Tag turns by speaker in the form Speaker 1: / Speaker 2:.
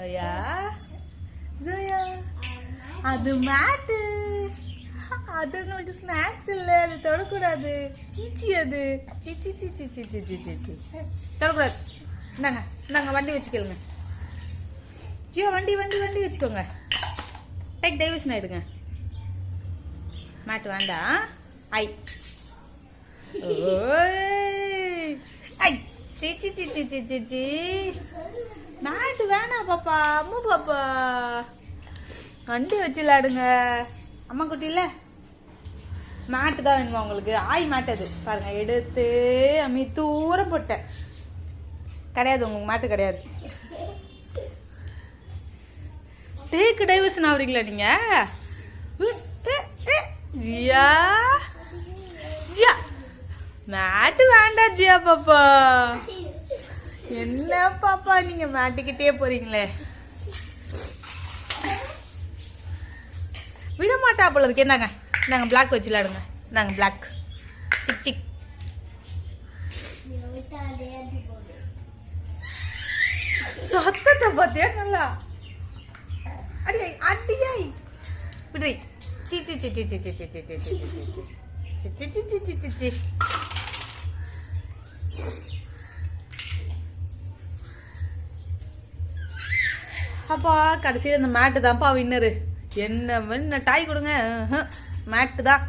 Speaker 1: ஜோயா ஜோயா அது மேட்டு, அது உங்களுக்கு ஸ்நாக்ஸ் இல்லை, அது தொடக்கூடாது. சீச்சி அது சீச்சி சீச்சி சீச்சி சீச்சி தொடக்கூடாது. இந்தாங்க இந்தாங்க வண்டி வச்சுக்கலுங்க. ஜியோ வண்டி வண்டி வண்டி வச்சுக்கோங்க. டேக் டைவர்ஷன் ஆகிடுங்க. மேட் வேண்டாம். ஐ ஓய் ஐ சீச்சி சீச்சி சீச்சி சீ மேட் வேணாம் பாப்பா. அம்மு பாப்பா வண்டி வச்சு விளையாடுங்க. அம்மா குட்டி இல்லை, மேட்டு தான் வேணுமா உங்களுக்கு? ஆய் மேட் அது பாருங்க, எடுத்து அம்மி தூரம் போட்டேன். கிடையாது உங்களுக்கு மேட்டு கிடையாது. டேக்கு டைவர்ஷன் ஆகுறீங்களா நீங்க? ஜியா ஜியா மேட்டு வேண்டாம் ஜியா பாப்பா. என்ன பாப்பா நீங்க மேட்டுக்கிட்டே போறீங்களே. விட மாட்டா போல இருக்கு. என்னங்க நாங்கள் பிளாக் வச்சு விளையாடுங்க. நாங்கள் பிளாக் சிக் சிக். சத்தத்தை பார்த்தியா நல்லா? அடியாய் அடியாய் விடுறி. சி சி சி சி சி சி சி சி சி சி சி சி சி சி சி. அப்பா கடைசியில் இந்த மேட்டு தான்ப்பா வின்னரு. என்ன டாய் கொடுங்க. மேட்டு தான்.